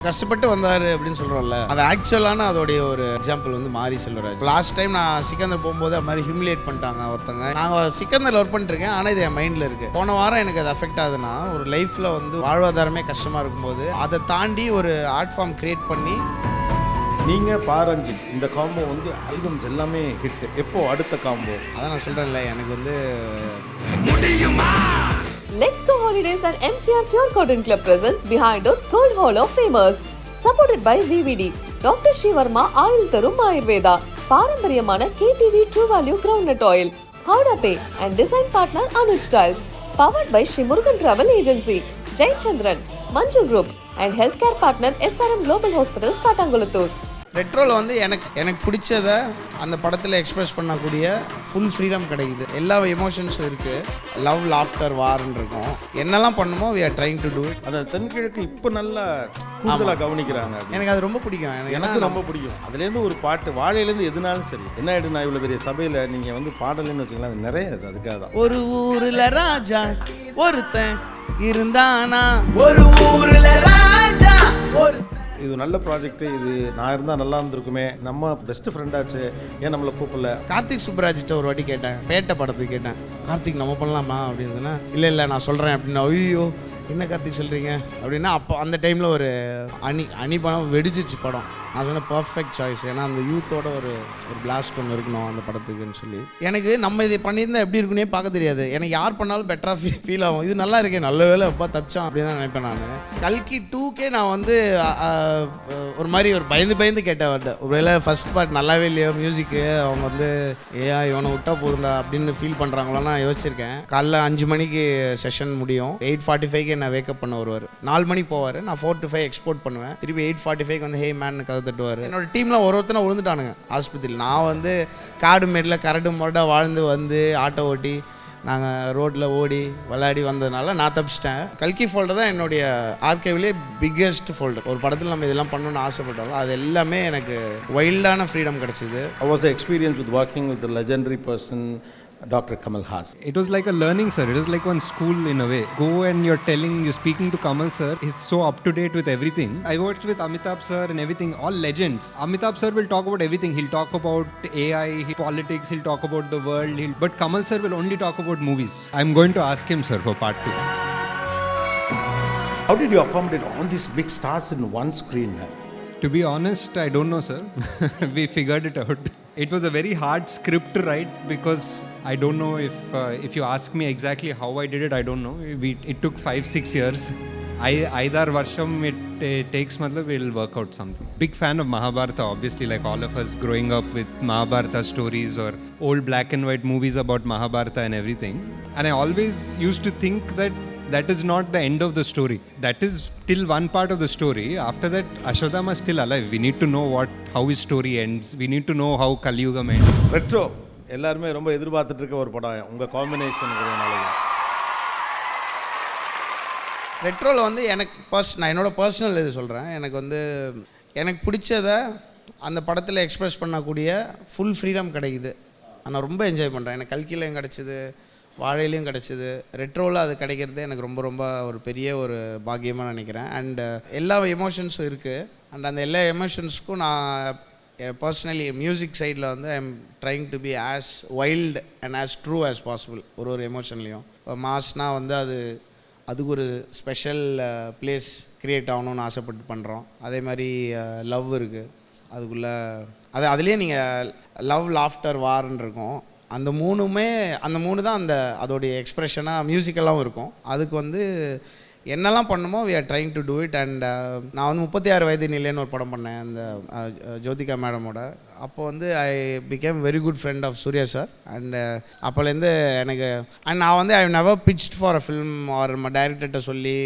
கஷ்டப்பட்டு வந்தார் அப்படின்னு சொல்கிறோம்ல, அது ஆக்சுவலான அதோடைய ஒரு எக்ஸாம்பிள் வந்து மாரி செல்வராஜ். லாஸ்ட் டைம் நான் சிக்கந்தர் போகும்போது அது மாதிரி ஹியூமிலேட் பண்ணிட்டாங்க ஒருத்தங்க. நாங்கள் சிக்கந்தரில் ஒர்க் பண்ணிட்டுருக்கேன், ஆனால் இது என் மைண்டில் இருக்குது. போன வாரம் எனக்கு அது அஃபெக்ட் ஆகுதுன்னா, ஒரு லைஃப்பில் வந்து வாழ்வாதாரமே கஷ்டமாக இருக்கும்போது அதை தாண்டி ஒரு ஆர்ட் ஃபார்ம் கிரியேட் பண்ணி நீங்கள் பாரஞ்சித் இந்த காம்போ வந்து ஆல்பம்ஸ் எல்லாமே ஹிட். எப்போ அடுத்த காம்போ? அதான் நான் சொல்கிறேன்ல, எனக்கு வந்து Let's Go Holidays and MCR Pure Cotton Club presents Behind Oats Gold Hall of Famers. Supported by VVD, Dr. Shivarma Oil Tharum Ayurveda, பாரம்பரியமான KTV True Value Groundnut Oil, Howda Pay and design partner Anuj Styles. Powered by Shri Murugan Travel Agency, Jai Chandran, Manju Group and healthcare partner SRM Global Hospitals, Katangulattur. ரெட்ரோவில் வந்து எனக்கு பிடிச்சதை அந்த படத்தில் express பண்ணக்கூடிய full freedom கிடைக்குது. எல்லா எமோஷன்ஸும் இருக்குது. Love, laughter, வார்ன்னு இருக்கும். என்னெல்லாம் பண்ணுமோ we are trying to do it. அந்த தென்கிழக்கு இப்போ நல்லா கூடுதலாக கவனிக்கிறாங்க. எனக்கு அது ரொம்ப பிடிக்கும். எனக்கு ரொம்ப பிடிக்கும். அதுலேருந்து ஒரு பாட்டு வாழையிலேருந்து எதுனாலும் சரி. என்ன ஆகிடும், நான் இவ்வளோ பெரிய சபையில் நீங்கள் வந்து பாடலன்னு வச்சுக்கலாம், அது நிறைய அது அதுக்காக தான். ஒரு ஊரில் ராஜா ஒருத்தன் இருந்தானா, ஒரு ஊரில் ராஜா ஒருத்தன். இது நல்ல ப்ராஜெக்ட். இது நான் இருந்தால் நல்லா இருந்திருக்குமே, நம்ம பெஸ்ட் ஃப்ரெண்டாச்சு, ஏன் நம்மளை கூப்பிடல. கார்த்திக் சுப்ராஜிட்ட ஒரு வாட்டி கேட்டேன், பேட்ட படத்துக்கு கேட்டேன், கார்த்திக் நம்ம பண்ணலாமா அப்படின்னு சொன்னேன். இல்லை நான் சொல்கிறேன் அப்படின்னா, ஐயோ என்ன கார்த்திக் சொல்கிறீங்க அப்படின்னா, அப்போ அந்த டைமில் ஒரு அணி படம் வெடிச்சிருச்சு படம். நான் சொன்னேன் பர்ஃபெக்ட் சாய்ஸ், ஏன்னா அந்த யூத்தோட ஒரு பிளாஸ்ட் ஒன்று இருக்கணும் அந்த படத்துக்குன்னு சொல்லி. எனக்கு நம்ம இதை பண்ணியிருந்தால் எப்படி இருக்குன்னே பார்க்க தெரியாது. எனக்கு யார் பண்ணாலும் பெட்டராக ஃபீல் ஆகும். இது நல்லா இருக்கே, நல்ல வேலை எப்போ தப்பிச்சான் அப்படின்னு தான் நினைப்பேன் நான். கல்கி 2K நான் வந்து ஒரு மாதிரி ஒரு பயந்து கேட்டேன் அவர்கிட்ட. ஒரு வேளை ஃபர்ஸ்ட் பார்ட் நல்லாவே இல்லையோ, மியூசிக்கு அவங்க வந்து இவனை விட்டா போதும்டா அப்படின்னு ஃபீல் பண்ணுறாங்களோ நான் யோசிச்சிருக்கேன். காலைல 5 மணிக்கு செஷன் முடியும், 8:45 நான் வேக்கப் பண்ண வருவார். 4 மணிக்கு போவார், நான் 4 to 5 எக்ஸ்போர்ட் பண்ணுவேன். திருப்பி 8:45 வந்து ஹே மேன் கதை தட்டுவார். என்னோட டீமில் ஒருத்தனை விழுந்துட்டானுங்க ஆஸ்பத்திரியில். நான் வந்து காடு மேடில் கரடு முரடாக வாழ்ந்து வந்து ஆட்டோ ஓட்டி நாங்கள் ரோட்டில் ஓடி விளையாடி வந்ததுனால நான் தப்பிச்சிட்டேன். கல்கி ஃபோல்டர் தான் என்னுடைய ஆர்கைவ்லேயே பிக்கெஸ்ட் ஃபோல்டர். ஒரு படத்தில் நம்ம இதெல்லாம் பண்ணணும்னு ஆசைப்பட்டாலும் அது எல்லாமே எனக்கு வைல்டான ஃப்ரீடம் கிடச்சிது. How was the experience with working with the legendary person Dr. Kamal Haasan? It was like a learning, sir. It was like one school in a way. Go and you're speaking to Kamal sir. He's so up to date with everything. I worked with Amitabh sir and everything, all legends. Amitabh sir will talk about everything. He'll talk about AI, politics, he'll talk about the world. But Kamal sir will only talk about movies. I'm going to ask him, sir, for part 2. How did you accommodate all these big stars in one screen? To be honest, I don't know, sir. We figured it out. It was a very hard script to write because I don't know if you ask me exactly how I did it, I don't know. It took 5-6 years. Aidar varsham it takes, matlab we'll work out something. Big fan of Mahabharata, obviously, like all of us growing up with Mahabharata stories or old black and white movies about Mahabharata and everything. And I always used to think that is not the end of the story. That is till one part of the story. After that, Ashwadama is still alive. We need to know how his story ends. We need to know how Kali Yugam ends. Retro எல்லாருமே ரொம்ப எதிர்பார்த்துட்டு இருக்க ஒரு படம் உங்கள் காம்பினேஷனுங்கிறதுனால. ரெட்ரோவில் வந்து நான் என்னோடய பர்சனல் இது சொல்கிறேன். எனக்கு பிடிச்சதை அந்த படத்தில் எக்ஸ்பிரஸ் பண்ணக்கூடிய ஃபுல் ஃப்ரீடம் கிடைக்குது. நான் ரொம்ப என்ஜாய் பண்ணுறேன். எனக்கு கல்கிலையும் கிடச்சிது, வாழையிலையும் கிடச்சிது. ரெட்ரோவில் அது கிடைக்கிறது எனக்கு ரொம்ப ரொம்ப ஒரு பெரிய ஒரு பாக்கியமாக நினைக்கிறேன். அண்டு எல்லா எமோஷன்ஸும் இருக்குது. அண்ட் அந்த எல்லா எமோஷன்ஸுக்கும் நான் பர்சனலி மியூசிக் சைடில் வந்து I am trying to be as wild and as true as possible. ஒரு எமோஷன்லேயும் மாஸ்னால் வந்து அதுக்கு ஒரு ஸ்பெஷல் பிளேஸ் க்ரியேட் ஆகணும்னு ஆசைப்பட்டு பண்ணுறோம். அதே மாதிரி லவ் இருக்குது அதுக்குள்ளே. அதுலேயே நீங்கள் லவ், லாஃப்டர், வார்ன்னு இருக்கும். அந்த மூணு தான் அதோடைய எக்ஸ்ப்ரெஷனாக மியூசிக்கெல்லாம் இருக்கும். அதுக்கு வந்து என்னெல்லாம் பண்ணுமோ we are trying to do it. And நான் வந்து 36 வயது நிலைன்னு ஒரு படம் பண்ணேன் அந்த ஜோதிகா மேடமோட. அப்போ வந்து I became very good friend of Suriya sir. And அப்போலேருந்து நான் வந்து I never pitched for a film or டைரக்டர்கிட்ட சொல்லி.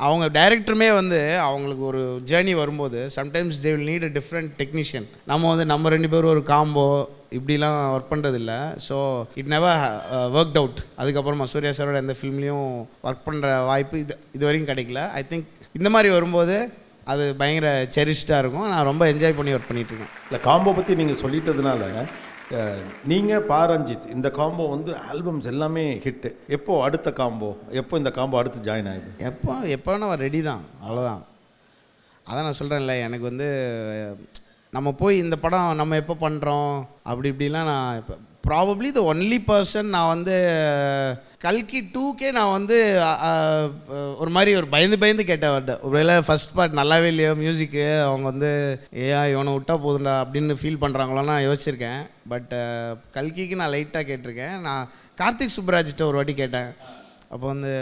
அவங்க டைரக்டருமே வந்து அவங்களுக்கு ஒரு ஜேர்னி வரும்போது sometimes they will need a different technician. நம்ம 2 பேரும் ஒரு காம்போ இப்படிலாம் ஒர்க் பண்ணுறதில்ல. So it never worked out. அதுக்கப்புறமா சூர்யா சாரோட எந்த ஃபில்ம்லேயும் ஒர்க் பண்ணுற வாய்ப்பு இது வரைக்கும் கிடைக்கல. ஐ திங்க் இந்த மாதிரி வரும்போது அது பயங்கர செரிஷ்டாக இருக்கும். நான் ரொம்ப என்ஜாய் பண்ணி ஒர்க் பண்ணிகிட்ருக்கேன். இல்லை, காம்போ பற்றி நீங்கள் சொல்லிட்டதுனால நீங்கள் பாரஞ்சித் இந்த காம்போ வந்து ஆல்பம்ஸ் எல்லாமே ஹிட்டு. எப்போ அடுத்த காம்போ? எப்போ இந்த காம்போ அடுத்து ஜாயின் ஆகுது? எப்போ நான் ரெடி தான், அவ்வளோதான். அதான் நான் சொல்கிறேன்ல, எனக்கு வந்து நம்ம போய் இந்த படம் நம்ம எப்போ பண்ணுறோம் அப்படி இப்படிலாம் நான் இப்போ ப்ராபப்ளி த ஒன்லி பர்சன் நான் வந்து கல்கி 2K நான் வந்து ஒரு மாதிரி ஒரு பயந்து கேட்டேன் அவர்கிட்ட. ஒருவேளை ஃபஸ்ட் பார்ட் நல்லாவே இல்லையோ மியூசிக்கு, அவங்க வந்து இவனை விட்டா போதுண்டா அப்படின்னு ஃபீல் பண்ணுறாங்களோன்னு நான் யோசிச்சிருக்கேன். பட் கல்கிக்கு நான் லைட்டாக கேட்டிருக்கேன். நான் கார்த்திக் சுப்ராஜ்கிட்ட ஒரு வாட்டி கேட்டேன். அப்போ வந்து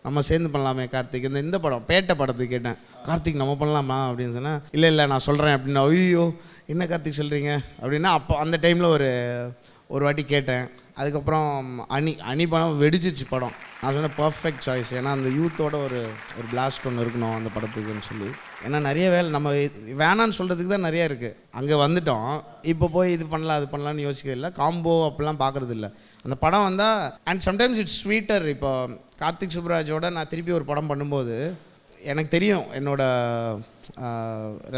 நம்ம சேர்ந்து பண்ணலாமே கார்த்திக், இந்த படம் பேட்டை படத்துக்கு கேட்டேன். கார்த்திக் நம்ம பண்ணலாமா அப்படின்னு சொன்னேன். இல்லை நான் சொல்கிறேன் அப்படின்னா, ஐயோ என்ன கார்த்திக் சொல்கிறீங்க அப்படின்னா, அப்போ அந்த டைமில் ஒரு வாட்டி கேட்டேன். அதுக்கப்புறம் அணி படம் வெடிச்சிருச்சு படம். நான் சொன்னேன் பர்ஃபெக்ட் சாய்ஸ், ஏன்னா அந்த யூத்தோட ஒரு பிளாஸ்ட் ஒன்று இருக்கணும் அந்த படத்துக்குன்னு சொல்லி. ஏன்னா நிறைய வேலை நம்ம வேணான்னு சொல்கிறதுக்கு தான் நிறையா இருக்குது. அங்கே வந்துட்டோம், இப்போ போய் இது பண்ணலாம் அது பண்ணலான்னு யோசிக்கிறது இல்லை, காம்போ அப்படிலாம் பார்க்குறது இல்லை. அந்த படம் வந்தால் அண்ட் சம்டைம்ஸ் இட்ஸ் ஸ்வீட்டர். இப்போ கார்த்திக் சுப்ராஜோட நான் திருப்பி ஒரு படம் பண்ணும்போது எனக்கு தெரியும் என்னோடய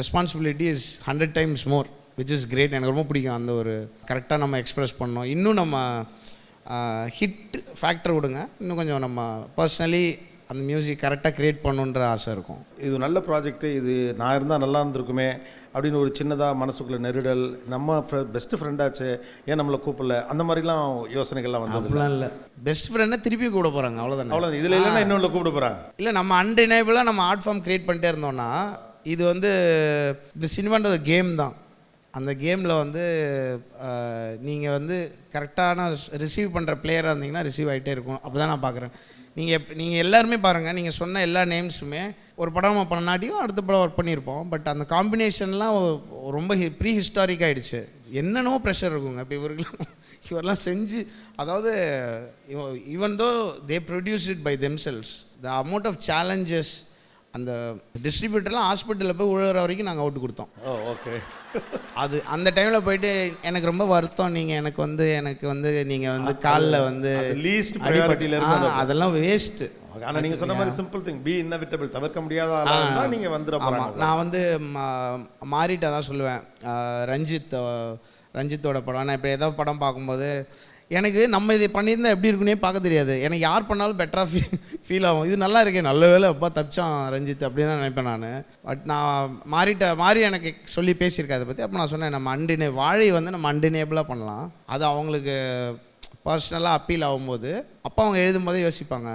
responsibility is 100 times more, which is great. எனக்கு ரொம்ப பிடிக்கும் அந்த ஒரு கரெக்டாக நம்ம எக்ஸ்ப்ரெஸ் பண்ணோம். இன்னும் நம்ம ஹிட் ஃபேக்டர் விடுங்க, இன்னும் கொஞ்சம் நம்ம பர்சனலி அந்த மியூசிக் கரெக்டாக க்ரியேட் பண்ணணுன்ற ஆசை இருக்கும். இது நல்ல ப்ராஜெக்ட்டு, இது நான் இருந்தால் நல்லா இருந்திருக்குமே அப்படின்னு ஒரு சின்னதாக மனசுக்குள்ளே நெருடல், நம்ம பெஸ்ட்டு ஃப்ரெண்டாச்சு ஏன் நம்மளை கூப்பிடல, அந்த மாதிரிலாம் யோசனைகள்லாம் வந்து அப்படிலாம் இல்லை. பெஸ்ட் ஃப்ரெண்டை திருப்பி கூட போகிறாங்க, அவ்வளோதான். இதில் இல்லைன்னா இன்னொன்று கூப்பிட போகிறாங்க. இல்லை, நம்ம அன்டினேபிளாக நம்ம ஆர்ட் ஃபார்ம் க்ரியேட் பண்ணிட்டே இருந்தோம்னா, இது வந்து இந்த சினிமான்ற ஒரு கேம் தான். அந்த கேமில் வந்து நீங்கள் வந்து கரெக்டான ரிசீவ் பண்ணுற பிளேயராக இருந்தீங்கன்னா ரிசீவ் ஆகிட்டே இருக்கும். அப்படி தான் நான் பார்க்குறேன். நீங்கள் எல்லாருமே பாருங்கள், நீங்கள் சொன்ன எல்லா நேம்ஸுமே ஒரு படம் நம்ம பண்ணாட்டியும் அடுத்த படம் ஒர்க் பண்ணியிருப்போம். பட் அந்த காம்பினேஷன்லாம் ரொம்ப ப்ரீ ஹிஸ்டாரிக் ஆகிடுச்சு. என்னென்னவோ ப்ரெஷர் இருக்குங்க. இப்போ இவரெல்லாம் செஞ்சு, அதாவது even though they produce it by themselves, the amount of challenges. அந்த டிஸ்ட்ரிபியூட்டர்லாம் ஹாஸ்பிட்டலில் போய் உழுகிற வரைக்கும் நாங்கள் அவுட்டு கொடுத்தோம். ஓகே. அது அந்த டைமில் போயிட்டு எனக்கு ரொம்ப வருத்தம், எனக்கு வந்து நீங்கள் வந்து காலில் வந்து லீஸ்ட் ப்ரையாரிட்டியில் இருக்கு, அதெல்லாம் வேஸ்ட்டு. ஆனால் நீங்கள் சொன்ன மாதிரி சிம்பிள் திங், பி இன்னவிட்டபிள், தவிர்க்க முடியாத ஆளாக நீங்கள் வந்துட போகிறாங்க. நான் வந்து மாறிட்டு தான் சொல்லுவேன். ரஞ்சித்தோட படம், நான் இப்போ ஏதாவது படம் பார்க்கும்போது எனக்கு நம்ம இதை பண்ணியிருந்தால் எப்படி இருக்குன்னே பார்க்க தெரியாது. எனக்கு யார் பண்ணாலும் பெட்டராக ஃபீல் ஆகும். இது நல்லா இருக்கே, நல்ல வேலை அப்பா தப்பிச்சான் ரஞ்சித் அப்படின்னு தான் நினைப்பேன் நான். பட் நான் மாறி எனக்கு சொல்லி பேசியிருக்கேன் அதை பற்றி. அப்போ நான் சொன்னேன், நம்ம வாழை வந்து நம்ம அன்டினேபிளாக பண்ணலாம். அது அவங்களுக்கு பர்சனலாக அப்பீல் ஆகும்போது அப்போ அவங்க எழுதும்போதே யோசிப்பாங்க,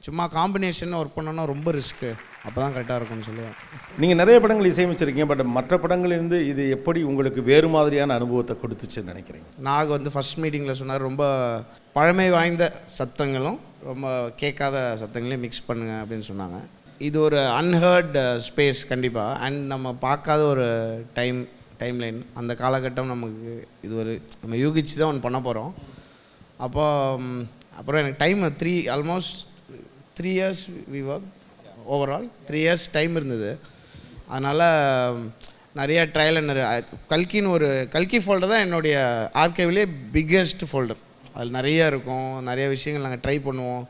சும்மா காம்பினேஷன் ஒர்க் பண்ணோன்னா ரொம்ப ரிஸ்க்கு, அப்போ தான் கரெக்டாக இருக்கும்னு சொல்லுவேன். நீங்கள் நிறைய படங்கள் இசையமைச்சிருக்கீங்க, பட் மற்ற படங்கள்லேருந்து இது எப்படி உங்களுக்கு வேறு மாதிரியான அனுபவத்தை கொடுத்துச்சுன்னு நினைக்கிறீங்க? நாங்கள் வந்து ஃபஸ்ட் மீட்டிங்கில் சொன்னார், ரொம்ப பழமை வாய்ந்த சத்தங்களும் ரொம்ப கேட்காத சத்தங்களையும் மிக்ஸ் பண்ணுங்க அப்படின்னு சொன்னாங்க. இது ஒரு அன்ஹர்ட் ஸ்பேஸ் கண்டிப்பாக. அண்ட் நம்ம பார்க்காத ஒரு டைம்லைன், அந்த காலகட்டம் நமக்கு இது ஒரு நம்ம யூகிச்சு தான் ஒன்று பண்ண போகிறோம். அப்புறம் எனக்கு time almost 3 years we work overall. 3 years time இருந்தது. அதனால் நிறைய ட்ரையல் கல்கி ஃபோல்டர் தான் என்னுடைய ஆர்கைவ்லேயே பிக்கெஸ்ட் ஃபோல்டர். அதில் நிறைய இருக்கும், நிறைய விஷயங்கள் நாங்கள் ட்ரை பண்ணுவோம்.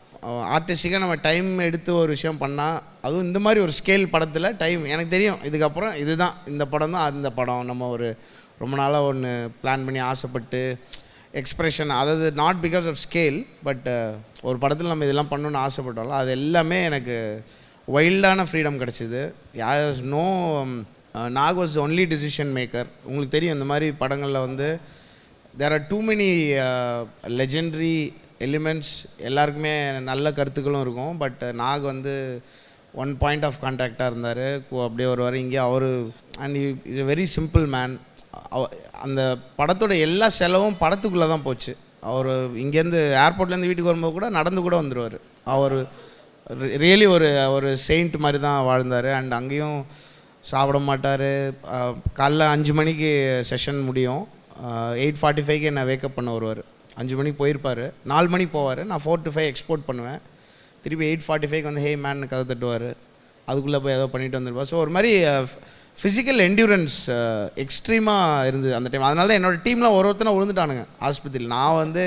ஆர்டிஸ்டிக்காக நம்ம டைம் எடுத்து ஒரு விஷயம் பண்ணால், அதுவும் இந்த மாதிரி ஒரு ஸ்கேல் படத்தில் டைம் எனக்கு தெரியும். இதுக்கப்புறம் இதுதான் இந்த படம் தான் அந்த படம். நம்ம ரொம்ப நாளாக ஒன்று பிளான் பண்ணி ஆசைப்பட்டு எக்ஸ்ப்ரெஷன், அதாவது not because of scale, but ஒரு படத்தில் நம்ம இதெல்லாம் பண்ணணுன்னு ஆசைப்பட்டோம்ல, அது எல்லாமே எனக்கு வைல்டான ஃப்ரீடம் கிடச்சிது. Nag was only decision maker. உங்களுக்கு தெரியும், இந்த மாதிரி படங்களில் வந்து there are too many legendary elements, எல்லாருக்குமே நல்ல கருத்துக்களும் இருக்கும். பட் நாக் வந்து ஒன் பாயிண்ட் ஆஃப் கான்டாக்டாக இருந்தார். அப்படியே வருவார் இங்கே அவர். And is a very simple man. அந்த படத்தோட எல்லா செலவும் படத்துக்குள்ளே தான் போச்சு. அவர் இங்கேருந்து ஏர்போர்ட்லேருந்து வீட்டுக்கு வரும்போது கூட நடந்து கூட வந்துடுவார். அவர் ரியலி ஒரு செயிண்ட் மாதிரி தான் வாழ்ந்தார். அண்ட் அங்கேயும் சாப்பிட மாட்டார். காலைல 5 மணிக்கு செஷன் முடியும், 8:45 என்னை வேக்கப் பண்ண வருவார். 5 மணிக்கு போயிருப்பார், 4 மணிக்கு போவார். நான் 4 to 5 எக்ஸ்போர்ட் பண்ணுவேன். திருப்பி 8:45 வந்து ஹே மேன் கதை தட்டுவார். அதுக்குள்ளே போய் ஏதோ பண்ணிட்டு வந்துருப்பார். ஸோ ஒரு மாதிரி ஃபிசிக்கல் என்டியூரன்ஸ் எக்ஸ்ட்ரீமாக இருந்தது அந்த டைம். அதனால தான் என்னோடய டீமில் ஒருத்தனை விழுந்துட்டானுங்க ஆஸ்பத்திரியில். நான் வந்து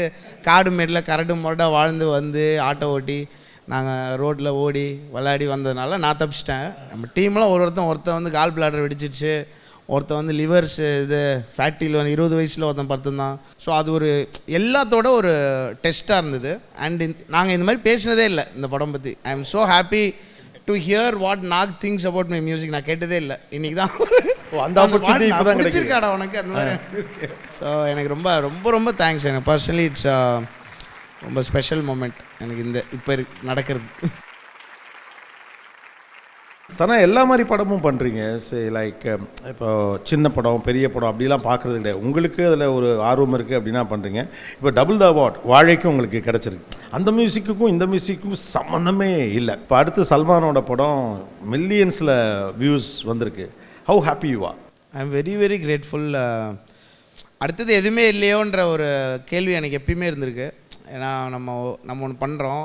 காடு மேடில் கரடு முரடாக வாழ்ந்து வந்து ஆட்டோ ஓட்டி நாங்கள் ரோட்டில் ஓடி விளையாடி வந்ததுனால நான் தப்பிச்சிட்டேன். நம்ம டீமில் ஒருத்தன் வந்து கால் பிளாடர் வெடிச்சிருச்சு, ஒருத்தன் வந்து லிவர்ஸ் ஃபேட்டியில் 20 வயசில் ஒருத்தன் படுத்துந்தான். ஸோ அது ஒரு எல்லாத்தோட ஒரு டெஸ்ட்டாக இருந்தது. அண்ட் நாங்கள் இந்த மாதிரி பேசினதே இல்லை இந்த படம் பற்றி. I am so happy to hear what knock things about my music நான் கேட்டதே இல்லை. இன்றைக்கி தான் அந்த opportunity இப்போ தான் கிடைச்சிருக்காடா உனக்கு அந்த மாதிரி. ஸோ எனக்கு ரொம்ப ரொம்ப ரொம்ப தேங்க்ஸ். எனக்கு பர்சனலி இட்ஸ் ரொம்ப ஸ்பெஷல் மூமெண்ட் எனக்கு இந்த இப்போ நடக்கிறது. சனா எல்லா மாதிரி படமும் பண்ணுறீங்க. சரி, லைக் இப்போ சின்ன படம் பெரிய படம் அப்படிலாம் பார்க்குறது கிடையாது. உங்களுக்கு அதில் ஒரு ஆர்வம் இருக்குது அப்படின்னா பண்ணுறீங்க. இப்போ டபுள் த அவார்ட் வாழைக்கும் உங்களுக்கு கிடச்சிருக்கு. அந்த மியூசிக்குக்கும் இந்த மியூசிக்கும் சம்மந்தமே இல்லை. இப்போ அடுத்து சல்மானோட படம் மில்லியன்ஸில் வியூஸ் வந்திருக்கு. How happy you are? I am very very grateful. அடுத்தது எதுவுமே இல்லையோன்ற ஒரு கேள்வி எனக்கு எப்பயுமே இருந்திருக்கு. ஏன்னா நம்ம ஒன்று பண்ணுறோம்,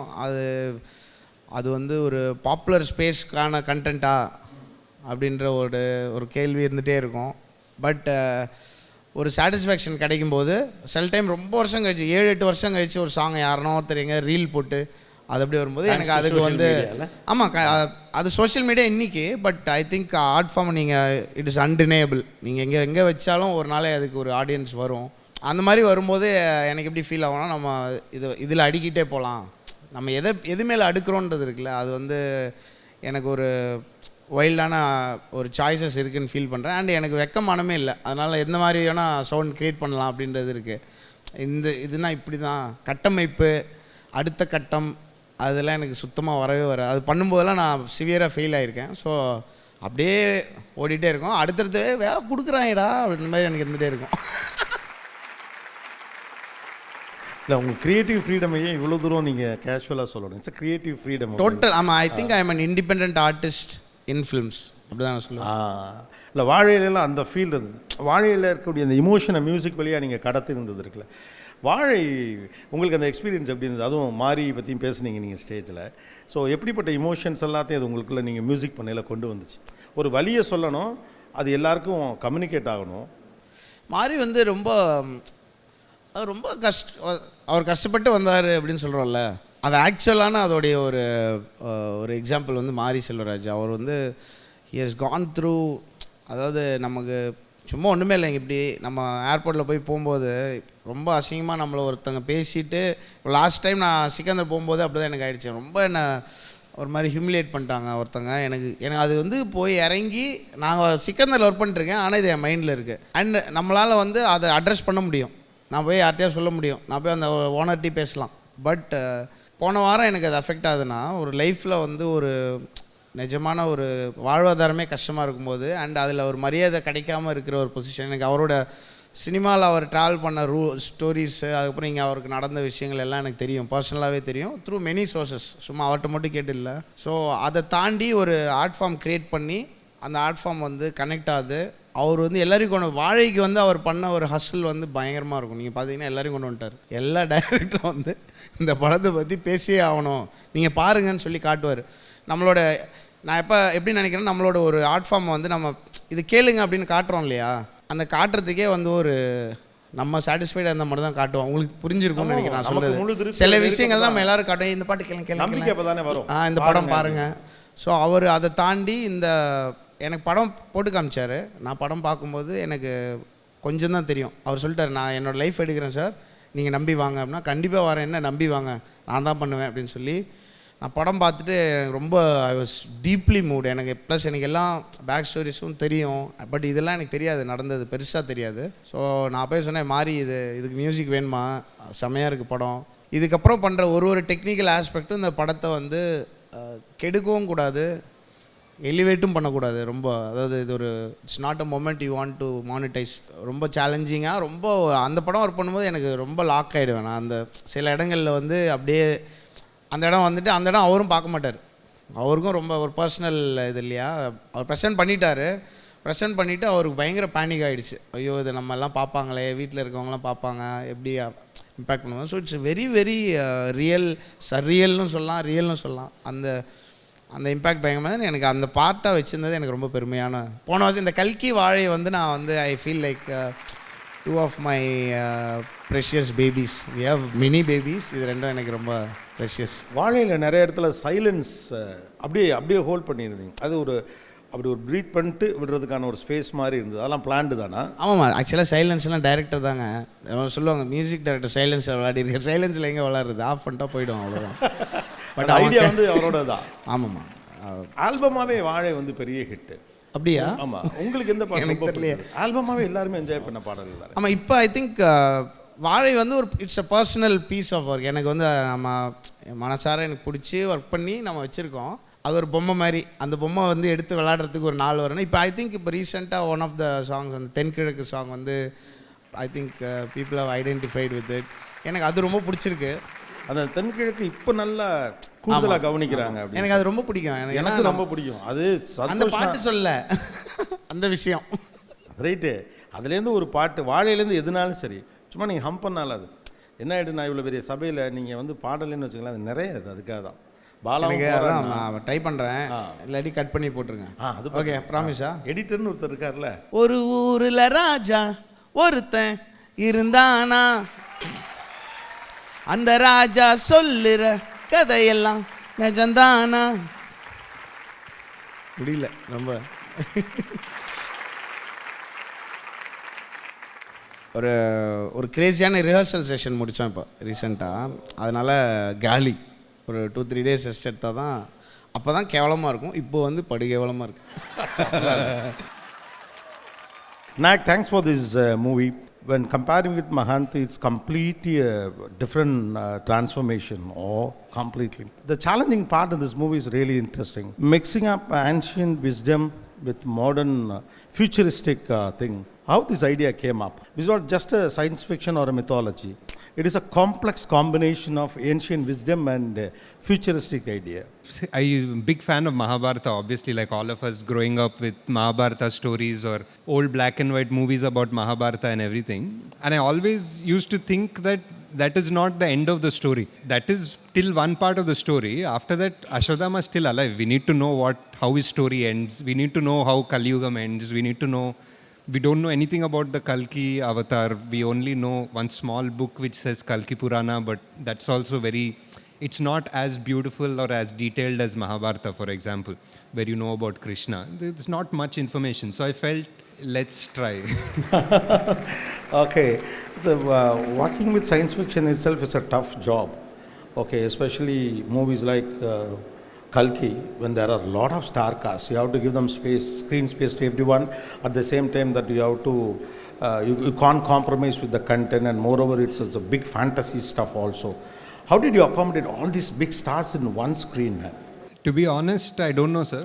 அது வந்து ஒரு பாப்புலர் ஸ்பேஸ்க்கான கண்டென்ட்டா அப்படின்ற ஒரு கேள்வி இருந்துகிட்டே இருக்கும். பட் ஒரு சாட்டிஸ்ஃபேக்ஷன் கிடைக்கும்போது சில டைம் ரொம்ப வருஷம் கழிச்சு 7-8 வருஷம் கழிச்சு ஒரு சாங் யாருனோ ஒருத்தர் எங்கே ரீல் போட்டு அது அப்படி வரும்போது எனக்கு அதுக்கு வந்து ஆமாம் அது சோஷியல் மீடியா இன்றைக்கி. But I think art form நீங்கள் இட் இஸ் அன்டினேபிள். நீங்கள் எங்கே வச்சாலும் ஒரு நாளே அதுக்கு ஒரு ஆடியன்ஸ் வரும். அந்த மாதிரி வரும்போது எனக்கு எப்படி ஃபீல் ஆகும்னா நம்ம இதில் அடிக்கிட்டே போகலாம். நம்ம எது மேலே அடுக்கிறோன்றது இருக்குல்ல, அது வந்து எனக்கு ஒரு வைல்டான ஒரு சாய்ஸஸ் இருக்குதுன்னு ஃபீல் பண்ணுறேன். அண்ட் எனக்கு வெக்கமானமே இல்லை. அதனால் எந்த மாதிரி வேணால் சவுண்ட் க்ரியேட் பண்ணலாம் அப்படின்றது இருக்குது. இதுனா இப்படி தான் கட்டமைப்பு அடுத்த கட்டம் அதெல்லாம் எனக்கு சுத்தமாக வரவே வராது. அது பண்ணும்போதெல்லாம் நான் சிவியராக ஃபெயில் ஆகியிருக்கேன். ஸோ அப்படியே ஓடிட்டே இருக்கும். அடுத்தடுத்து வேலை கொடுக்குறாங்கடா இந்த மாதிரி எனக்கு இருந்துகிட்டே இருக்கும். இல்லை, உங்கள் க்ரியேட்டிவ் ஃப்ரீடமையே இவ்வளோ தூரம் நீங்கள் கேஷுவலாக சொல்லணும். It's creative freedom total. ஆமாம், I think I am an independent artist in films அப்படி தான் நான் சொல்லுவேன். இல்லை, வாழையிலலாம் அந்த ஃபீல் இருந்தது. வாழையில் இருக்கக்கூடிய அந்த இமோஷனை மியூசிக் வழியாக நீங்கள் கடத்தி இருந்தது இருக்குல்ல. வாழை உங்களுக்கு அந்த எக்ஸ்பீரியன்ஸ் எப்படி இருந்தது? அதுவும் மாரி பற்றியும் பேசுனீங்க நீங்கள் ஸ்டேஜில். ஸோ எப்படிப்பட்ட இமோஷன்ஸ் எல்லாத்தையும் அது உங்களுக்குள்ளே நீங்கள் மியூசிக் பண்ணையில் கொண்டு வந்துச்சு? ஒரு வழியை சொல்லணும், அது எல்லாருக்கும் கம்யூனிகேட் ஆகணும். மாரி வந்து அவர் ரொம்ப அவர் கஷ்டப்பட்டு வந்தார் அப்படின்னு சொல்கிறோம்ல, அது ஆக்சுவலான அதோடைய ஒரு எக்ஸாம்பிள் வந்து மாரி செல்வராஜ். அவர் வந்து ஹி ஹஸ் கான் த்ரூ. அதாவது நமக்கு சும்மா ஒன்றுமே இல்லைங்க. இப்படி நம்ம ஏர்போர்ட்டில் போய் போகும்போது ரொம்ப அசிங்கமாக நம்மளை ஒருத்தங்க பேசிட்டு, லாஸ்ட் டைம் நான் சிக்கந்தர் போகும்போது அப்படி தான் எனக்கு ஆகிடுச்சு. ரொம்ப என்னை ஒரு மாதிரி ஹியூமிலேட் பண்ணிட்டாங்க ஒருத்தங்க. எனக்கு அது வந்து போய் இறங்கி நாங்கள் சிக்கந்தரில் ஒர்க் பண்ணிட்டுருக்கேன், ஆனால் இது என் மைண்டில் இருக்குது. அண்ட் நம்மளால் வந்து அதை அட்ரஸ் பண்ண முடியும். நான் போய் யார்கிட்டயா சொல்ல முடியும், நான் போய் அந்த ஓனர்ட்டி பேசலாம். பட் போன வாரம் எனக்கு அது அஃபெக்ட் ஆகுதுன்னா, ஒரு லைஃப்பில் வந்து ஒரு நிஜமான ஒரு வாழ்வாதாரமே கஷ்டமாக இருக்கும்போது அண்ட் அதில் ஒரு மரியாதை கிடைக்காம இருக்கிற ஒரு பொசிஷன். எனக்கு அவரோட சினிமாவில் அவர் ட்ராவல் பண்ண ஸ்டோரிஸு, அதுக்கப்புறம் இங்கே அவருக்கு நடந்த விஷயங்கள் எல்லாம் எனக்கு தெரியும், பர்சனலாகவே தெரியும், த்ரூ மெனி சோர்சஸ். சும்மா அவர்கிட்ட மட்டும் கேட்டு இல்லை. ஸோ அதை தாண்டி ஒரு ஆர்ட் ஃபார்ம் க்ரியேட் பண்ணி அந்த ஆர்ட் ஃபார்ம் வந்து கனெக்ட் ஆகுது. அவர் வந்து எல்லாரையும் கொண்டு வாழைக்கு வந்து அவர் பண்ண ஒரு ஹஸ்ல் வந்து பயங்கரமாக இருக்கும். நீங்கள் பார்த்தீங்கன்னா எல்லாரையும் கொண்டு வந்துட்டார். எல்லா டைரக்டரும் வந்து இந்த படத்தை பற்றி பேசியே ஆகணும், நீங்கள் பாருங்கன்னு சொல்லி காட்டுவார். நம்மளோட நான் எப்படி நினைக்கிறேன்னா, நம்மளோட ஒரு ஆர்ட் ஃபார்மை வந்து நம்ம இது கேளுங்க அப்படின்னு காட்டுறோம் இல்லையா, அந்த காட்டுறதுக்கே வந்து ஒரு நம்ம சாட்டிஸ்ஃபைடாக இருந்த மட்டும் தான் காட்டுவோம். உங்களுக்கு புரிஞ்சிருக்கும்னு நினைக்கிறேன் நான் சொல்கிறது. சில விஷயங்கள் தான் நம்ம எல்லோரும் காட்டுவோம். இந்த பாட்டு கேளுங்க, இந்த படம் பாருங்கள். ஸோ அவர் அதை தாண்டி எனக்கு படம் போட்டு காமிச்சார். நான் படம் பார்க்கும்போது எனக்கு கொஞ்சம் தான் தெரியும். அவர் சொல்லிட்டார், நான் என்னோடய லைஃப் எடுக்கிறேன் சார், நீங்கள் நம்பி வாங்க அப்படின்னா கண்டிப்பாக வரேன், என்ன நம்பி வாங்க, நான் தான் பண்ணுவேன் அப்படின்னு சொல்லி நான் படம் பார்த்துட்டு எனக்கு ரொம்ப ஐ வாஸ் டீப்லி மூட். எனக்கு ப்ளஸ் எனக்கு எல்லாம் பேக் ஸ்டோரிஸும் தெரியும், பட் இதெல்லாம் எனக்கு தெரியாது, நடந்தது பெருசாக தெரியாது. ஸோ நான் போய் சொன்னேன், மாறி இதுக்கு மியூசிக் வேணுமா, செம்மையாக இருக்குது படம். இதுக்கப்புறம் பண்ணுற ஒரு டெக்னிக்கல் ஆஸ்பெக்டும் இந்த படத்தை வந்து கெடுக்கவும் கூடாது, எலிவேட்டும் பண்ணக்கூடாது. ரொம்ப அதாவது இது it's not a moment you want to monetise. ரொம்ப சேலஞ்சிங்காக ரொம்ப அந்த படம் ஒர்க் பண்ணும்போது எனக்கு ரொம்ப லாக் ஆகிடுவேன் நான். அந்த சில இடங்களில் வந்து அப்படியே அந்த இடம் வந்துட்டு அந்த இடம் அவரும் பார்க்க மாட்டார். அவருக்கும் ரொம்ப ஒரு பர்சனல் இது இல்லையா, அவர் ப்ரெசென்ட் பண்ணிவிட்டு அவருக்கு பயங்கர பேனிக் ஆகிடுச்சு. ஐயோ இதை நம்ம எல்லாம் பார்ப்பாங்களே, வீட்டில் இருக்கவங்களாம் பார்ப்பாங்க, எப்படி இம்பேக்ட் பண்ணுவாங்க. ஸோ இட்ஸ் வெரி வெரி ரியல்னு சொல்லலாம். அந்த இம்பேக்ட் பயங்கரமாக எனக்கு அந்த பார்ட்டாக வச்சுருந்தது எனக்கு ரொம்ப பெருமையான. போன வருஷம் இந்த கல்கி வாழை வந்து நான் வந்து I feel like 2 of my precious babies. We have mini babies. இது ரெண்டும் எனக்கு ரொம்ப ப்ரெஷியஸ். வாழையில் நிறைய இடத்துல சைலன்ஸ் அப்படியே ஹோல்ட் பண்ணியிருந்தீங்க. அது அப்படி ஒரு ப்ரீத் பண்ணிட்டு விடுறதுக்கான ஒரு ஸ்பேஸ் மாதிரி இருந்தது. அதெல்லாம் பிளான்டு தானா? ஆமாம்மா, ஆக்சுவலாக சைலன்ஸ்லாம் டைரக்டர் தாங்க சொல்லுவாங்க. Music director சைலன்ஸில் விளையாடிருக்கேன். சைலன்ஸில் எங்கே விளாட்றது, ஆஃப் பண்ணிட்டா போய்டும், அவ்வளோதான். பட் ஐடியா வந்து அவரோட தான். ஆமாம்மா, ஆல்பமாவே வாழை வந்து பெரிய ஹிட். அப்படியா? ஆமா, உங்களுக்கு எந்த பாடல் எனக்கு ரொம்ப தெரியலையே. பிடிச்சது? ஆல்பமாவே எல்லாருமே என்ஜாய் பண்ண பாடல்கள் தானே. ஆமாம், இப்போ ஐ திங்க் வாழை வந்து ஒரு it's a personal piece of work. எனக்கு வந்து நம்ம மனசார எனக்கு பிடிச்சி ஒர்க் பண்ணி நம்ம வச்சுருக்கோம். அது ஒரு பொம்மை மாதிரி. அந்த பொம்மை வந்து எடுத்து விளையாடுறதுக்கு ஒரு நாள் வரணும். இப்போ ஐ திங்க் இப்போ ரீசெண்டாக ஒன் ஆஃப் த சாங்ஸ் அந்த தென்கிழக்கு சாங் வந்து I think people have identified with it. எனக்கு அது ரொம்ப பிடிச்சிருக்கு. அந்த தென்கிழக்கு இப்போ நல்லா கூடுதலாக கவனிக்கிறாங்க. எனக்கு அது ரொம்ப பிடிக்கும். எனக்கு ரொம்ப பிடிக்கும். அது அந்த பாட்டு சொல்ல அந்த விஷயம் ரைட்டு. அதுலேருந்து ஒரு பாட்டு வாழையிலேருந்து எதுனாலும் சரி, சும்மா நீங்கள் ஹம் பண்ணாலும் அது என்ன ஆகிட்டு. நான் இவ்வளோ பெரிய சபையில் நீங்கள் வந்து பாடலன்னு வச்சுக்கலாம், அது நிறைய அது. அதுக்காக தான் நான் ட்ரை பண்ணுறேன். இல்லாட்டி கட் பண்ணி போட்டுருங்க. அது ஓகே, ப்ராமிஸா? எடிட்டர்னு ஒருத்தர் இருக்கார்ல. ஒரு ஊரில் ராஜா ஒருத்தன் இருந்தானா, அந்த ராஜா சொல்லுற கதையெல்லாம் நிஜந்தானா. முடியல ரொம்ப. ஒரு ஒரு கிரேசியான ரிஹர்சல் செஷன் முடித்தோம் இப்போ ரீசெண்டாக. அதனால் காலி ஒரு 2-3 days ரெஸ்ட் எடுத்தால் தான், அப்போ தான் கேவலமாக இருக்கும். இப்போ வந்து படு கேவலமாக இருக்குது. Nag, thanks for this movie. When comparing with Mahanti, it's completely a different transformation, or completely. The challenging part of this movie is really interesting. Mixing up ancient wisdom with modern futuristic thing. How this idea came up? It's not just a science fiction or a mythology. It is a complex combination of ancient wisdom and futuristic idea. I'm a big fan of Mahabharata, obviously, like all of us growing up with Mahabharata stories or old black and white movies about Mahabharata and everything. And I always used to think that that is not the end of the story. That is till one part of the story. After that, Ashwadama is still alive. We need to know how his story ends. We need to know how Kali Yugam ends. We need to know. We don't know anything about the Kalki avatar. We only know one small book which says Kalki Purana, but that's also it's not as beautiful or as detailed as Mahabharata, for example, where you know about Krishna. There's not much information. So I felt, let's try. Okay. So working with science fiction itself is a tough job. Okay, especially movies like Kalki, when there are a lot of star casts, you have to give them space, screen space to everyone. At the same time that you have to, you can't compromise with the content, and moreover, it's a big fantasy stuff also. How did you accommodate all these big stars in one screen, man? To be honest, I don't know, sir.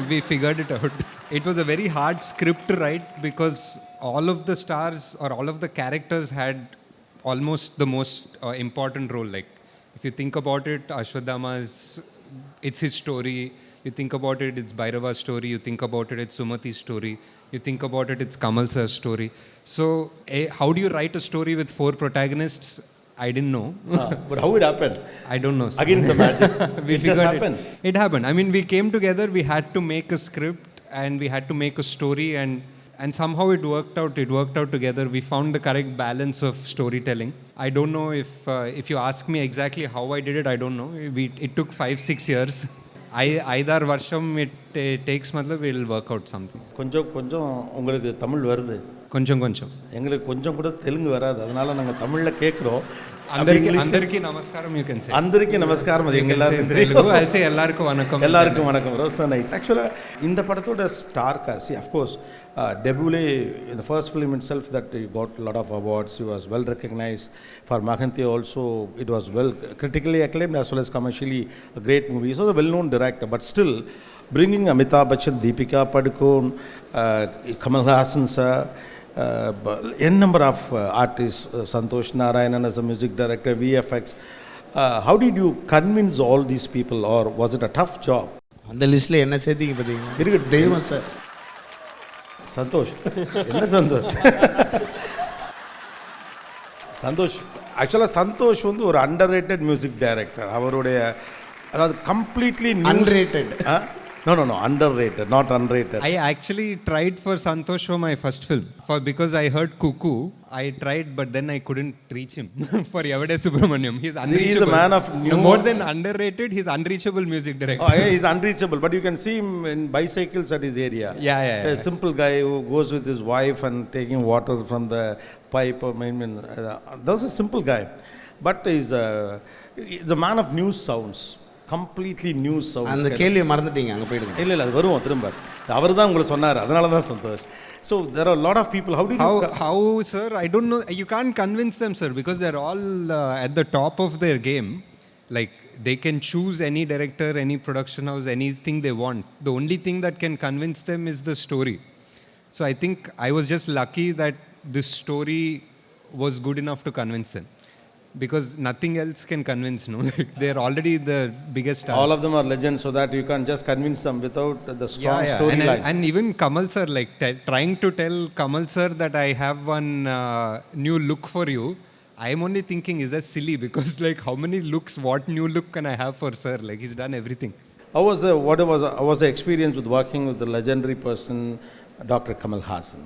We figured it out. It was a very hard script to write because all of the stars or all of the characters had almost the most important role. Like, if you think about it, Ashwadama's, it's his story. You think about it, it's Bhairava's story. You think about it, it's Sumati's story. You think about it, it's Kamal sir's story. So, how do you write a story with 4 protagonists? I didn't know. But how it happened? I don't know, sir. Again, it's a magic. It just happened. It happened. I mean, we came together, we had to make a script and we had to make a story, and somehow it worked out. It worked out together. We found the correct balance of storytelling. I don't know if you ask me exactly how I did it, I don't know. It took 5-6 years. Aidar varsham it takes, matlab it will work out something. கொஞ்சம் உங்களுக்கு தமிழ் வருது. கொஞ்சம் எங்களுக்கு கொஞ்சம் கூட தெலுங்கு வராது. அதனால நாங்கள் தமிழில் கேட்குறோம். అందరికీ నమస్కారం. You can say అందరికీ నమస్కారం. అది எங்க எல்லாருக்கும் தெரியும். I'll say எல்லாருக்கும் வணக்கம். எல்லாருக்கும் வணக்கம். ரோசா நைஸ். ஆக்சுவலாக இந்த படத்தோட star Kasi, of course Debule, in the first film itself that he got a lot of awards, he was well recognized. For Mahanti also, it was well critically acclaimed as well as commercially a great movie. He was a well-known director, but still bringing Amitabh Bachchan, Deepika Padukone, Kamal Haasan sir, n number of artists, Santosh Narayanan as a music director, VFX. How did you convince all these people, or was it a tough job? அந்த லிஸ்ட்டில் என்ன சேர்த்திங்க பார்த்தீங்கன்னா இருக்கு தெய்வம் sir. Santhosh என்ன சந்தோஷ் ஆக்சுவலாக சந்தோஷ் வந்து ஒரு அண்டர் ரேட்டட் மியூசிக் டைரக்டர். அவருடைய அதாவது completely unrated. No, underrated, not unrated. I actually tried for Santosh for my first film. Because I heard Cuckoo, I tried, but then I couldn't reach him for Yavade Subramaniam. He's unreachable. He's a man of new... more than underrated, he's unreachable music director. Oh, yeah, he's unreachable, but you can see him in bicycles at his area. Yeah. A simple guy who goes with his wife and taking water from the pipe. That was a simple guy. But he's a man of new sounds. Completely new sound. அந்த கேள்வியை மறந்துட்டீங்க, அங்கே போயிடுங்க. இல்லை அது வருவோம் திரும்ப. அவர் தான் உங்களுக்கு சொன்னார், அதனால தான் Santhosh. So there are a lot of people. How sir? I don't know. You can't convince them, sir, because they're all at the top of their game. Like they can choose any director, any production house, anything they want. The only thing that can convince them is the story. So I think I was just lucky that this story was good enough to convince them. Because nothing else can convince, no? Like they're already the biggest stars. All of them are legends, so that you can't just convince them without the strong storyline. And even Kamal sir, like trying to tell Kamal sir that I have one new look for you, I am only thinking, is that silly? Because like how many looks, what new look can I have for sir? Like he's done everything. How was the experience with working with the legendary person, Dr. Kamal Haasan?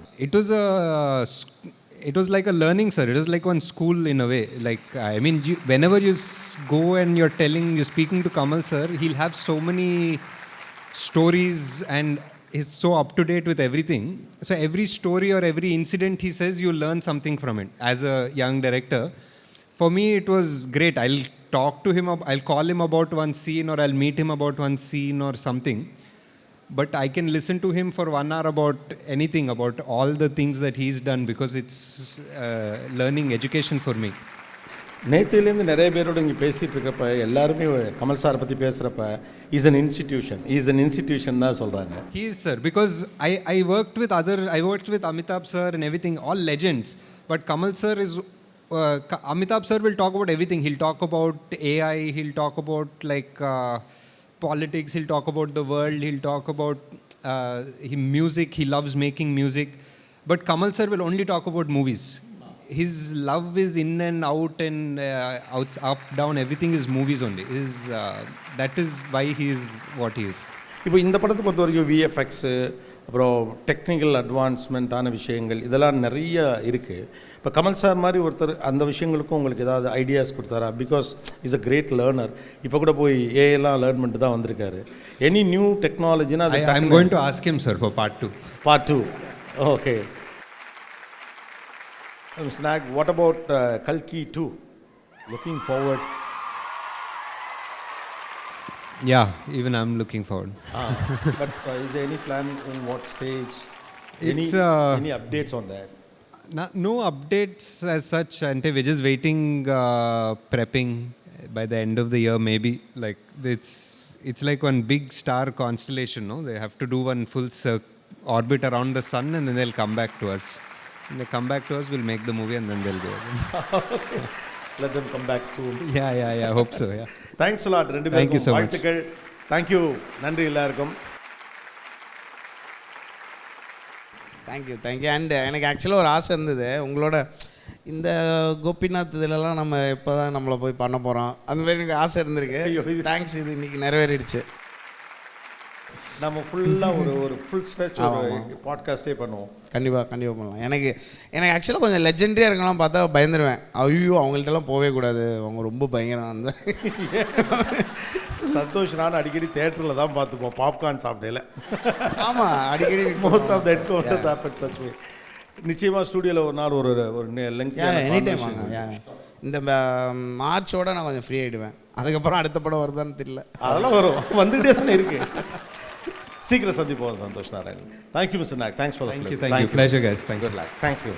It was like a learning, sir. It was like one school in a way. Like, I mean, whenever you go and you're speaking to Kamal sir, he'll have so many stories and he's so up to date with everything. So every story or every incident he says, you learn something from it. As a young director, for me, it was great. I'll talk to him, I'll call him about one scene, or I'll meet him about one scene or something. But I can listen to him for 1 hour about anything, about all the things that he's done, because it's learning education for me. நேத்திலேருந்து நிறைய பேரோட இங்கே பேசிகிட்டு இருக்கப்ப எல்லாருமே Kamal sir பற்றி பேசுகிறப்ப is an institution தான் சொல்கிறாங்க. He is, sir, because I worked with Amitabh sir and everything, all legends. But Kamal sir is, Amitabh sir will talk about everything. He'll talk about AI, he'll talk about like politics, he'll talk about the world, he'll talk about music, he loves making music. But Kamal sir will only talk about movies. His love is in and out and up, down, everything is movies only. That is why he is what he is. இப்போ இந்த படத்தை பொறுத்த வரைக்கும் VFX, அப்புறம் technical அட்வான்ஸ்மெண்ட்டான விஷயங்கள் இதெல்லாம் நிறைய இருக்குது. இப்போ கமல் சார் மாதிரி ஒருத்தர் அந்த விஷயங்களுக்கும் உங்களுக்கு ஏதாவது ஐடியாஸ் கொடுத்தாரா? Because is a great learner. இப்போ கூட போய் ஏஎல்லாம் லேர்ன் பண்ணிட்டு தான் வந்திருக்காரு. எனி நியூ டெக்னாலஜினா I'm going to ask him, sir, for part 2. Okay. Snag, what about Kalki 2? Looking forward. Yeah, even I'm looking forward. But is there any plan in what stage? Any updates on that? No updates as such, and we're just waiting, prepping by the end of the year maybe. Like it's like one big star constellation, no? They have to do one full orbit around the sun and then they'll come back to us. When they come back to us, we'll make the movie and then they'll go again. Okay. Let them come back soon. Yeah, hope so, yeah. Thanks a lot. Thank you so much. வாழ்த்துக்கள். Thank you. நன்றி எல்லாருக்கும். Thank you. And எனக்கு ஆக்சுவலாக ஒரு ஆசை இருந்தது, உங்களோட இந்த கோபிநாத் இதிலலாம் நம்ம இப்போ தான் நம்மளை போய் பண்ண போகிறோம், அந்த மாதிரி எனக்கு ஆசை இருந்திருக்கு. தேங்க்ஸ், இது இன்றைக்கி நிறைவேறிடுச்சு. நம்ம ஃபுல்லாக ஒரு ஃபுல் ஸ்ட்ரெச் ஒரு பாட்காஸ்டே பண்ணுவோம். கண்டிப்பாக பண்ணலாம். எனக்கு ஆக்சுவலாக கொஞ்சம் லெஜெண்டரியாக இருக்கலாம் பார்த்தா பயந்துருவேன். ஐயோ அவங்கள்ட்டலாம் போகவே கூடாது, அவங்க ரொம்ப பயங்கரம். அந்த சந்தோஷ் நான் அடிக்கடி தேட்டரில் தான் பார்த்துப்போம் பாப்கார்ன் சாப்பிடல. ஆமாம், அடிக்கடி most of the encounters happen such way. நிச்சயமாக ஸ்டூடியோவில் ஒரு நாள் ஒரு லெங்க் எனி டைம் வாங்க. இந்த மார்ச்சோட நான் கொஞ்சம் ஃப்ரீ ஆகிடுவேன். அதுக்கப்புறம் அடுத்த படம் வருதான்னு தெரியல. அதெல்லாம் வரும், வந்துகிட்டே தானே இருக்கு. சீக்கிரம் சந்திப்போம் Santhosh Narayanan. Thank you mister Nag. Thanks for the Thank you. Pleasure, guys. Thank you. Thank you.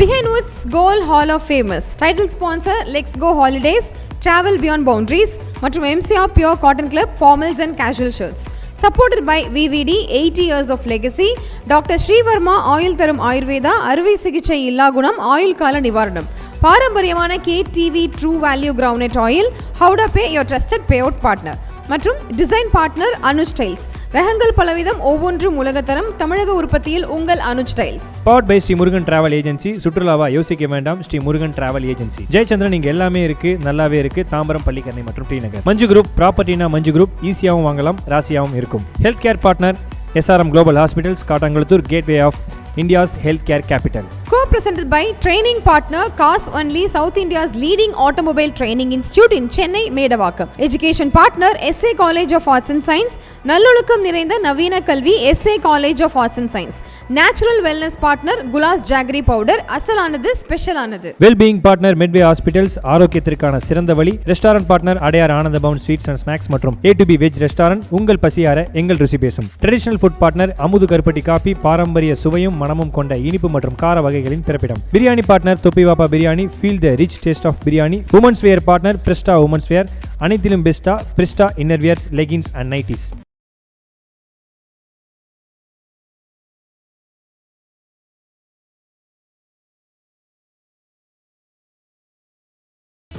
Behind Woods Gold Hall of Famous title sponsor Let's Go Holidays, Travel Beyond Boundaries மற்றும் MCR Pure Cotton Club formals and casual shirts. Supported by VVD 80 years of legacy, Dr. Srivarma Oil Tharum Ayurveda அறுவை சிகிச்சை இல்லா குணம் ஆயுள் கால நிவாரணம். பாரம்பரியமான KTV True Value Groundnut Oil, Howda Pay your trusted payout partner. மற்றும் டிசைன் பார்ட்னர் அனுஜ் ஸ்டைல்ஸ். ரகங்கள் பலவிதம், ஒவ்வொன்றும் உலகத்தரம். தமிழக உற்பத்தியில் உங்கள் Anuj styles. Powered by Shri Murugan travel agency. சுற்றுலாவா யோசிக்க வேண்டாம், ஸ்ரீ முருகன் டிராவல் ஏஜென்சி. ஜெயச்சந்திரன் இங்க எல்லாமே இருக்கு, நல்லாவே இருக்கு. தாம்பரம், பள்ளிக்கரணை மற்றும் டி நகர். மஞ்சு குரூப் ப்ராப்பர்ட்டினா மஞ்சு குரூப், ஈஸியாகவும் வாங்கலாம், ராசியாகவும் இருக்கும். Health care partner SRM global hospitals, Kattankulathur, gateway of India's health care capital. co-presented by training partner Cars Only, South India's leading automobile training institute in Chennai, Medavakkam. Education partner SA College of Arts and Science, நல்லொழுக்கம் நிறைந்த நவீன கல்வி SA College of Arts and Science. Natural wellness partner Gulas Jaggery powder, அசலானது ஸ்பெஷலானது. Well-being partner Medway Hospitals, ஆரோக்கியத்திற்கான சிறந்த வழி. Restaurant partner Adyar Ananda Pawan sweets and snacks மற்றும் A2B veg restaurant, உங்கள் பசியார எங்கள் ருசி பேசும். ட்ரெடிஷனல் ஃபுட் பார்ட்னர் அமுது கருப்பட்டி காபி, பாரம்பரிய சுவையும் மனமும் கொண்ட இனிப்பு மற்றும் கார வகைகளின் பிறப்பிடம். Biryani partner Thoppivappa biryani, feel the rich taste of biryani. Women's wear partner Prista women's wear, அனைத்திலும் பெஸ்டா Prista inner wears, leggings and nighties.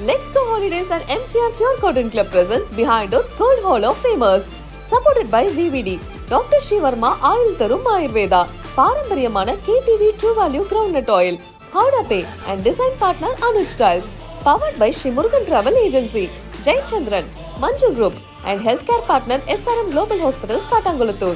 Let's Go Holidays and MCR Pure Cotton Club presents Behind Oats Gold Hall of Famers. Supported by VVD, Dr. Shivarma Ayil Tharum Ayurveda, பாரம்பரியமான KTV True Value Groundnut Oil, Howda Pay and design partner Anuj Styles. Powered by Shri Murugan Travel Agency, Jai Chandran, Manju Group and healthcare partner SRM Global Hospitals, Katangulattur.